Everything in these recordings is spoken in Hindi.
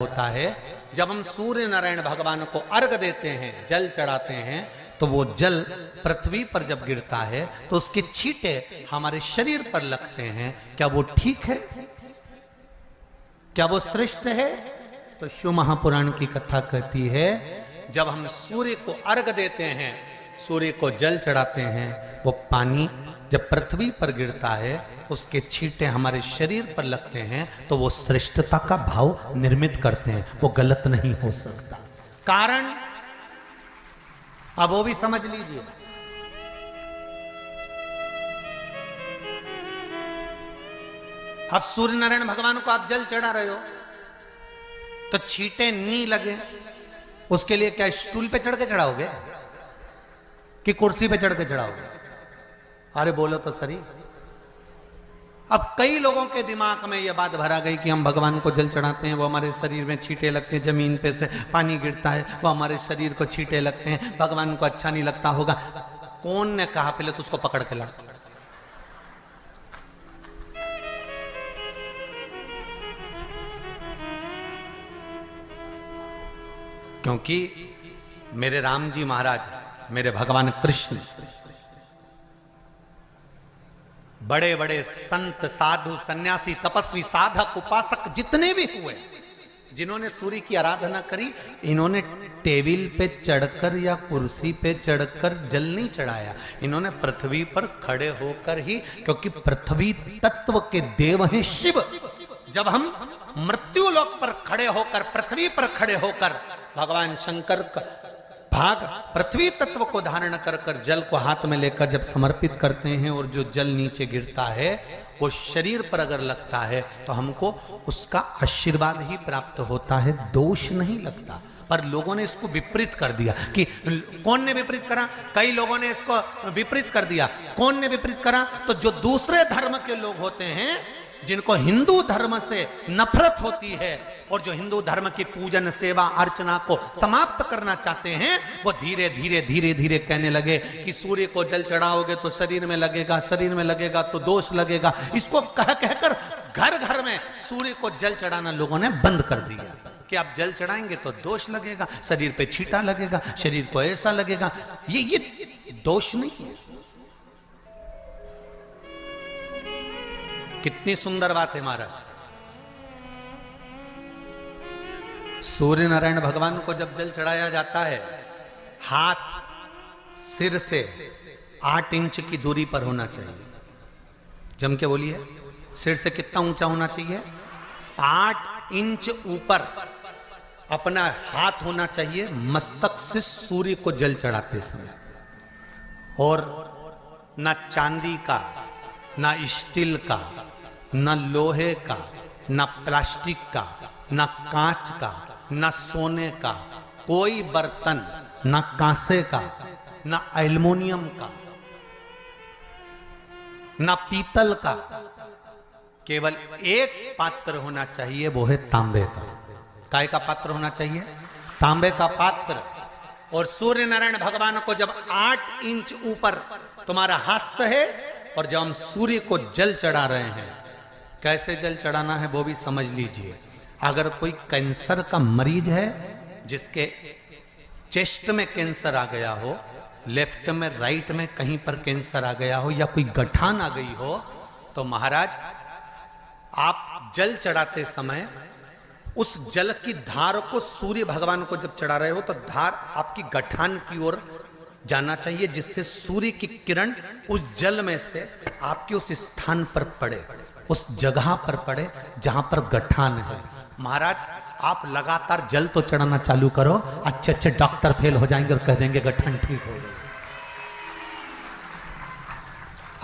होता है। जब हम सूर्य नारायण भगवान को अर्घ देते हैं, जल चढ़ाते हैं, तो वो जल पृथ्वी पर जब गिरता है तो उसके छींटे हमारे शरीर पर लगते हैं। क्या वो ठीक है? क्या वो श्रेष्ठ है? तो शिव महापुराण की कथा कहती है, जब हम सूर्य को अर्घ देते हैं, सूर्य को जल चढ़ाते हैं, वो पानी जब पृथ्वी पर गिरता है, उसके छींटे हमारे शरीर पर लगते हैं, तो वो श्रेष्ठता का भाव निर्मित करते हैं। वो गलत नहीं हो सकता। कारण अब वो भी समझ लीजिए। अब सूर्य नारायण भगवान को आप जल चढ़ा रहे हो तो छींटे नहीं लगे, उसके लिए क्या स्टूल पे चढ़ के चढ़ाओगे कि कुर्सी पे चढ़ के चढ़ाओगे? अरे बोलो तो सही। अब कई लोगों के दिमाग में यह बात भरा गई कि हम भगवान को जल चढ़ाते हैं, वो हमारे शरीर में छींटे लगते हैं, जमीन पे से पानी गिरता है, वो हमारे शरीर को छींटे लगते हैं, भगवान को अच्छा नहीं लगता होगा। कौन ने कहा? पहले तो उसको पकड़ के ला। क्योंकि मेरे राम जी महाराज, मेरे भगवान कृष्ण, बड़े बड़े संत, साधु, सन्यासी, तपस्वी, साधक, उपासक जितने भी हुए, जिन्होंने सूर्य की आराधना करी, इन्होंने टेबल पे चढ़कर या कुर्सी पे चढ़कर जल नहीं चढ़ाया। इन्होंने पृथ्वी पर खड़े होकर ही, क्योंकि पृथ्वी तत्व के देव हैं शिव। जब हम मृत्यु लोक पर खड़े होकर, पृथ्वी पर खड़े होकर भगवान शंकर का भाग पृथ्वी तत्व को धारण कर कर जल को हाथ में लेकर जब समर्पित करते हैं, और जो जल नीचे गिरता है वो शरीर पर अगर लगता है तो हमको उसका आशीर्वाद ही प्राप्त होता है, दोष नहीं लगता। पर लोगों ने इसको विपरीत कर दिया। कि कौन ने विपरीत करा? कई लोगों ने इसको विपरीत कर दिया। कौन ने विपरीत करा? तो जो दूसरे धर्म के लोग होते हैं, जिनको हिंदू धर्म से नफरत होती है और जो हिंदू धर्म की पूजन, सेवा, अर्चना को समाप्त करना चाहते हैं, वो धीरे धीरे धीरे धीरे कहने लगे कि सूर्य को जल चढ़ाओगे तो शरीर में लगेगा, शरीर में लगेगा तो दोष लगेगा। इसको कह कहकर घर घर में सूर्य को जल चढ़ाना लोगों ने बंद कर दिया कि आप जल चढ़ाएंगे तो दोष लगेगा, शरीर पे छींटा लगेगा, शरीर को ऐसा लगेगा। ये दोष नहीं है। कितनी सुंदर बात है महाराज। सूर्य नारायण भगवान को जब जल चढ़ाया जाता है, हाथ सिर से 8 इंच की दूरी पर होना चाहिए। जम के बोलिए, सिर से कितना ऊंचा होना चाहिए? 8 इंच ऊपर अपना हाथ होना चाहिए मस्तक से सूर्य को जल चढ़ाते समय। और ना चांदी का, ना स्टील का, ना लोहे का, ना प्लास्टिक का, ना कांच का, ना सोने का कोई बर्तन, ना कांसे का, ना एल्युमिनियम का, ना पीतल का, केवल एक पात्र होना चाहिए, वो है तांबे का। काय का पात्र होना चाहिए? तांबे का पात्र। और सूर्य नारायण भगवान को जब 8 इंच ऊपर तुम्हारा हस्त है, और जब हम सूर्य को जल चढ़ा रहे हैं, कैसे जल चढ़ाना है वो भी समझ लीजिए। अगर कोई कैंसर का मरीज है, जिसके चेस्ट में कैंसर आ गया हो, लेफ्ट में, राइट में कहीं पर कैंसर आ गया हो, या कोई गठान आ गई हो, तो महाराज आप जल चढ़ाते समय उस जल की धार को सूर्य भगवान को जब चढ़ा रहे हो, तो धार आपकी गठान की ओर जाना चाहिए, जिससे सूर्य की किरण उस जल में से आपके उस स्थान पर पड़े, उस जगह पर पड़े जहां पर गठान है। महाराज आप लगातार जल तो चढ़ाना चालू करो, अच्छे अच्छे डॉक्टर फेल हो जाएंगे और कह देंगे गठान ठीक हो गई।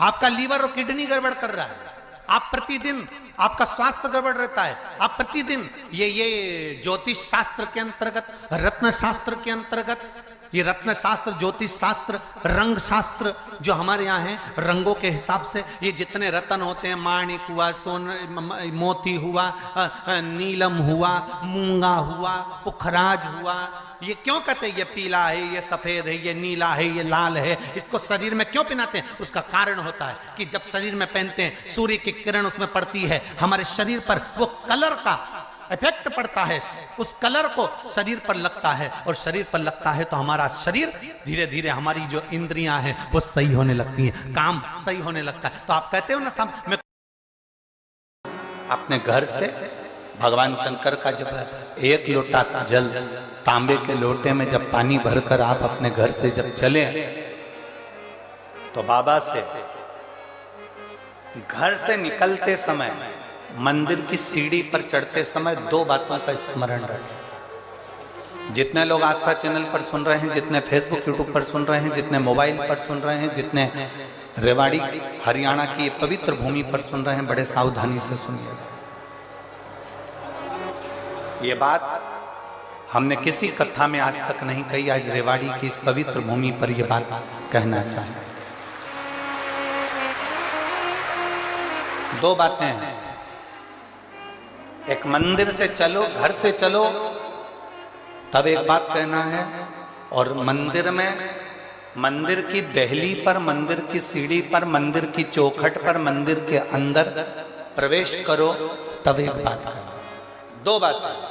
आपका लीवर और किडनी गड़बड़ कर रहा है, आप प्रतिदिन, आपका स्वास्थ्य गड़बड़ रहता है, आप प्रतिदिन ये ज्योतिष शास्त्र के अंतर्गत, रत्न शास्त्र के अंतर्गत, ये रत्न शास्त्र, ज्योतिष शास्त्र, रंग शास्त्र जो हमारे यहाँ है, रंगों के हिसाब से ये जितने रत्न होते हैं, माणिक हुआ, मोती हुआ, नीलम हुआ, मूंगा हुआ, पुखराज हुआ, ये क्यों कहते हैं ये पीला है, ये सफेद है, ये नीला है, ये लाल है, इसको शरीर में क्यों पहनाते हैं? उसका कारण होता है कि जब शरीर में पहनते हैं, सूर्य की किरण उसमें पड़ती है, हमारे शरीर पर वो कलर का इफेक्ट पड़ता है, उस कलर को शरीर पर लगता है, और शरीर पर लगता है तो हमारा शरीर धीरे धीरे, हमारी जो इंद्रियां हैं वो सही होने लगती हैं, काम सही होने लगता है। तो आप कहते हो ना, मैं अपने घर से भगवान शंकर का जब एक लोटा जल तांबे के लोटे में जब पानी भरकर आप अपने घर से जब चले, तो बाबा से घर से निकलते समय, मंदिर की सीढ़ी पर चढ़ते समय 2 बातों का स्मरण रखें। जितने लोग आस्था चैनल पर सुन रहे हैं, जितने फेसबुक यूट्यूब पर सुन रहे हैं, जितने मोबाइल पर सुन रहे हैं, जितने रेवाड़ी हरियाणा की पवित्र भूमि पर सुन रहे हैं, बड़े सावधानी से सुनिए। ये बात हमने किसी कथा में आज तक नहीं कही, आज रेवाड़ी की इस पवित्र भूमि पर यह बात कहना चाहे। 2 बातें हैं, एक मंदिर से चलो, घर से चलो, तब एक बात कहना है, और मंदिर में, मंदिर की दहली पर, मंदिर की सीढ़ी पर, मंदिर की चौखट पर, मंदिर के अंदर प्रवेश करो, तब एक बात कहना। 2 बातें।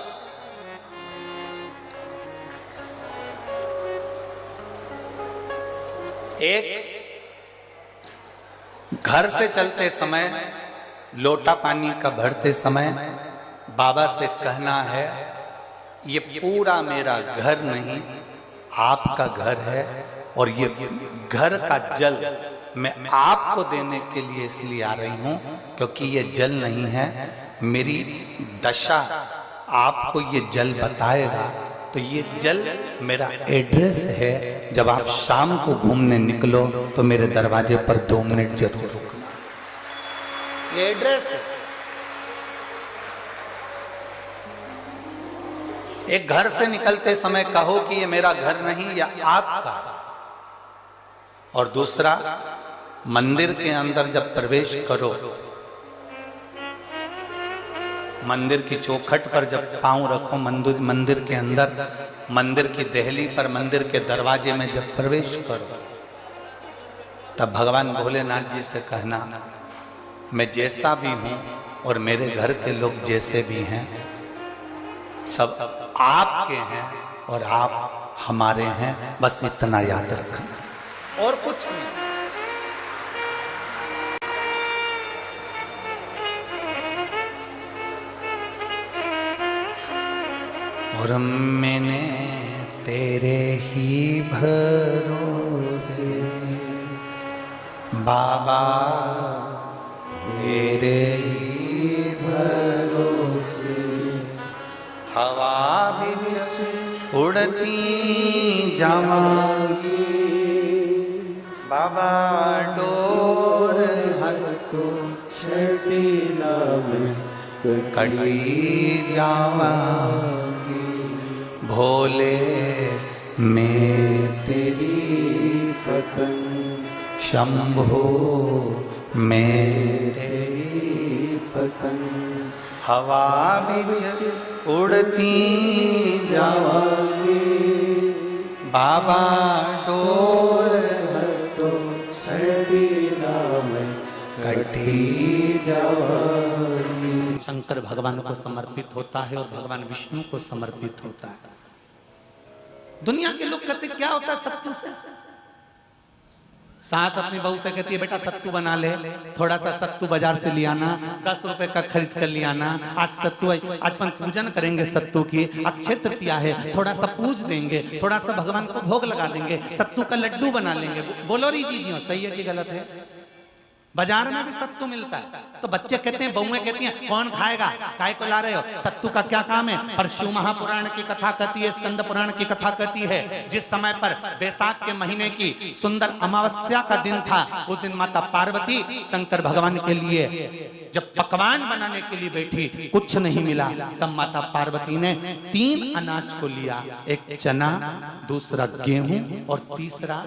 एक, घर से चलते समय, लोटा पानी का भरते समय बाबा से कहना है, ये पूरा मेरा घर नहीं, आपका घर है, और ये घर का जल मैं आपको देने के लिए इसलिए आ रही हूं क्योंकि ये जल नहीं है, मेरी दशा आपको ये जल बताएगा। तो ये जल मेरा एड्रेस है, जब आप शाम को घूमने निकलो तो मेरे दरवाजे पर 2 मिनट जरूर रुकना, ये एड्रेस है। एक, घर से निकलते समय कहो कि ये मेरा घर नहीं, या आपका। और दूसरा, मंदिर के अंदर जब प्रवेश करो, मंदिर की चौखट पर जब पांव रखो, मंदिर के अंदर, मंदिर की दहली पर, मंदिर के दरवाजे में जब प्रवेश करो, तब भगवान भोलेनाथ जी से कहना, मैं जैसा भी हूं और मेरे घर के लोग जैसे भी हैं, सब आपके हैं और आप हमारे हैं, बस इतना याद रखना, और कुछ नहीं। और मैंने तेरे ही भरोसे बाबा, तेरे ही भरोसे हवा भी उड़ती जावांगी, बाबा डोर हटो छड़ीला में कटी जावांगी, भोले मैं तेरी पतंग, शंभो मैं तेरी पतंग, हवा बिच उड़ती जावांगी, बाबा डोर हटो छड़ीला में कटी जावांगी। शंकर भगवान को समर्पित होता है और भगवान विष्णु को समर्पित होता है। दुनिया के लोग कहते क्या होता है सत्तू से? सास अपनी बहू से कहती है बेटा सत्तू बना ले, थोड़ा सा सत्तू बाजार से ले आना, 10 रुपए का खरीद कर ले आना, आज सत्तू, आज अपन पूजन करेंगे सत्तू की, अक्षय तृतीया है, थोड़ा सा पूज देंगे, थोड़ा सा भगवान को भोग लगा देंगे, सत्तू का लड्डू बना लेंगे। बोलो री जी, सही है कि गलत है? बाजार में भी सत्तू मिलता है, तो बच्चे कहते हैं, बहुएं कहती हैं कौन खाएगा, काय को ला रहे हो, सत्तू का क्या काम है? पर शिव महापुराण की कथा कहती है, स्कंद पुराण की कथा कहती है, जिस समय पर बैसाख के महीने की सुंदर अमावस्या का दिन था, उस दिन माता पार्वती शंकर भगवान के लिए जब पकवान बनाने के लिए बैठी, कुछ नहीं मिला, तब माता पार्वती ने 3 अनाज को लिया, एक चना, दूसरा गेहूं और तीसरा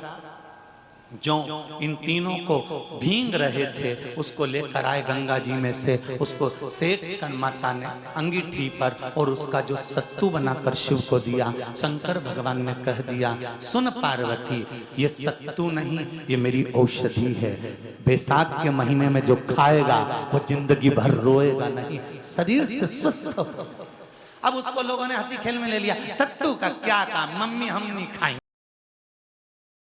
जो, इन तीनों को भींग रहे थे उसको लेकर आए गंगा जी में से, उसको सेक कर माता ने अंगीठी पर और उसका जो सत्तू बनाकर शिव को दिया। शंकर भगवान ने कह दिया, सुन पार्वती, ये सत्तू नहीं, ये मेरी औषधि है, बैसाख के महीने में जो खाएगा वो जिंदगी भर रोएगा नहीं, शरीर से स्वस्थ हो। अब उसको लोगों ने हंसी खेल में ले लिया, सत्तू का क्या काम, मम्मी हम नहीं खाएंगे।